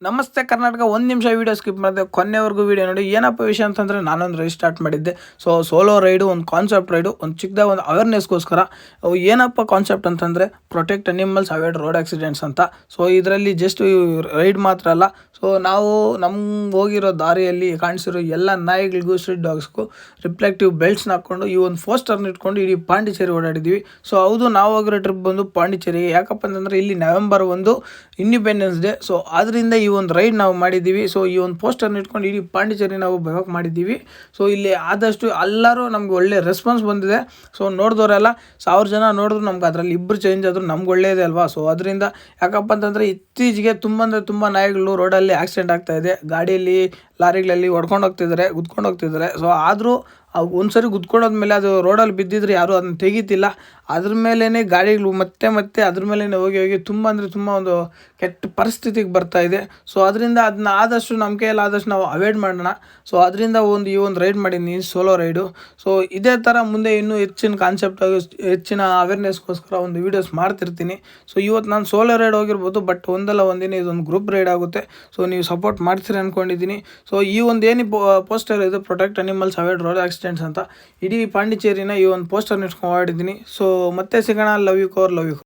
ನಮಸ್ತೆ ಕರ್ನಾಟಕ. ಒಂದು ನಿಮಿಷ ವೀಡಿಯೋ ಸ್ಕಿಪ್ ಮಾಡಿದೆ, ಕೊನೆವರೆಗೂ ವೀಡಿಯೋ ನೋಡಿ. ಏನಪ್ಪ ವಿಷಯ ಅಂತಂದರೆ, ನಾನೊಂದು ರೈಡ್ ಸ್ಟಾರ್ಟ್ ಮಾಡಿದ್ದೆ. ಸೋಲೋ ರೈಡು, ಒಂದು ಕಾನ್ಸೆಪ್ಟ್ ರೈಡು, ಒಂದು ಚಿಕ್ಕದಾಗ ಒಂದು ಅವೇರ್ನೆಸ್ಗೋಸ್ಕರ. ಏನಪ್ಪ ಕಾನ್ಸೆಪ್ಟ್ ಅಂತಂದರೆ, protect animals avoid road accidents ಅಂತ. ಇದರಲ್ಲಿ ಜಸ್ಟ್ ರೈಡ್ ಮಾತ್ರ ಅಲ್ಲ, ನಾವು ನಮ್ಗೆ ಹೋಗಿರೋ ದಾರಿಯಲ್ಲಿ ಕಾಣಿಸಿರೋ ಎಲ್ಲ ನಾಯಿಗಳಿಗೂ, ಸ್ಟ್ರೀಟ್ ಡಾಗ್ಸ್ಗೂ ರಿಫ್ಲೆಕ್ಟಿವ್ ಬೆಲ್ಟ್ಸ್ನ ಹಾಕ್ಕೊಂಡು ಈ ಒಂದು ಪೋಸ್ಟರ್ನ ಇಟ್ಕೊಂಡು ಇಡೀ ಪಾಂಡಿಚೇರಿ ಓಡಾಡಿದ್ದೀವಿ. ಹೌದು, ನಾವು ಹೋಗಿರೋ ಟ್ರಿಪ್ ಬಂದು ಪಾಂಡಿಚೇರಿಗೆ. ಯಾಕಪ್ಪ ಅಂತಂದರೆ ಇಲ್ಲಿ ನವೆಂಬರ್ 1 ಇಂಡಿಪೆಂಡೆನ್ಸ್ ಡೇ. ಅದರಿಂದ ಈ ಒಂದು ರೈಡ್ ನಾವು ಮಾಡಿದ್ದೀವಿ. ಈ ಒಂದು ಪೋಸ್ಟರ್ನ ಇಟ್ಕೊಂಡು ಇಡೀ ಪಾಂಡಿಚೇರಿ ನಾವು ಬೈವಾಕ್ ಮಾಡಿದ್ದೀವಿ. ಇಲ್ಲಿ ಆದಷ್ಟು ಎಲ್ಲರೂ ನಮ್ಗೆ ಒಳ್ಳೆ ರೆಸ್ಪಾನ್ಸ್ ಬಂದಿದೆ. ನೋಡಿದವರೆಲ್ಲ 1000 ಜನ ನೋಡಿದ್ರು ನಮ್ಗೆ ಅದರಲ್ಲಿ 2 ಚೇಂಜ್ ಆದರೂ ನಮ್ಗೆ ಒಳ್ಳೆಯದೇ ಅಲ್ವಾ. ಅದರಿಂದ ಯಾಕಪ್ಪ ಅಂತಂದರೆ ಇತ್ತೀಚೆಗೆ ತುಂಬ ನಾಯಿಗಳು ರೋಡಲ್ಲಿ ಆಕ್ಸಿಡೆಂಟ್ ಆಗ್ತಾಯಿದೆ. ಗಾಡಿಯಲ್ಲಿ, ಲಾರಿಗಳಲ್ಲಿ ಹೊಡ್ಕೊಂಡು ಹೋಗ್ತಿದ್ದಾರೆ, ಗುದ್ಕೊಂಡು ಹೋಗ್ತಿದ್ದಾರೆ. ಆದರೂ ಒಂದು ಸರಿ ಗುದ್ಕೊಂಡೋದ್ಮೇಲೆ ಅದು ರೋಡಲ್ಲಿ ಬಿದ್ದಿದ್ರೆ ಯಾರೂ ಅದನ್ನ ತೆಗಿತಿಲ್ಲ. ಅದ್ರ ಮೇಲೇ ಗಾಡಿಗಳು ಮತ್ತೆ ಅದ್ರ ಮೇಲೇ ಹೋಗಿ ತುಂಬ ಒಂದು ಕೆಟ್ಟ ಪರಿಸ್ಥಿತಿಗೆ ಬರ್ತಾಯಿದೆ. ಅದರಿಂದ ಅದನ್ನ ಆದಷ್ಟು ನಮ್ಮ ಕೈಯಲ್ಲಿ ಆದಷ್ಟು ನಾವು ಅವಾಯ್ಡ್ ಮಾಡೋಣ. ಅದರಿಂದ ಈ ಒಂದು ರೈಡ್ ಮಾಡಿದ್ದೀನಿ, ಸೋಲೋ ರೈಡು. ಇದೇ ಥರ ಮುಂದೆ ಇನ್ನೂ ಹೆಚ್ಚಿನ ಕಾನ್ಸೆಪ್ಟ್, ಹೆಚ್ಚಿನ ಅವೇರ್ನೆಸ್ಗೋಸ್ಕರ ಒಂದು ವೀಡಿಯೋಸ್ ಮಾಡ್ತಿರ್ತೀನಿ. ಇವತ್ತು ನಾನು ಸೋಲೋ ರೈಡ್ ಹೋಗಿರ್ಬೋದು, ಬಟ್ ಒಂದಲ್ಲ ಒಂದಿನ ಇದೊಂದು ಗ್ರೂಪ್ ರೈಡ್ ಆಗುತ್ತೆ. ನೀವು ಸಪೋರ್ಟ್ ಮಾಡ್ತೀರಿ ಅಂದ್ಕೊಂಡಿದ್ದೀನಿ. ಈ ಒಂದು ಪೋಸ್ಟರ್ ಇದು, protect animals avoid road accidents ಅಂತ. ಇಡೀ ಪಾಂಡಿಚೇರಿನ ಈ ಒಂದು ಪೋಸ್ಟರ್ನ ಇಟ್ಕೊಂಡು ಮಾಡಿದ್ದೀನಿ. ಮತ್ತೆ ಸಿಗೋಣ. Love you core, love you.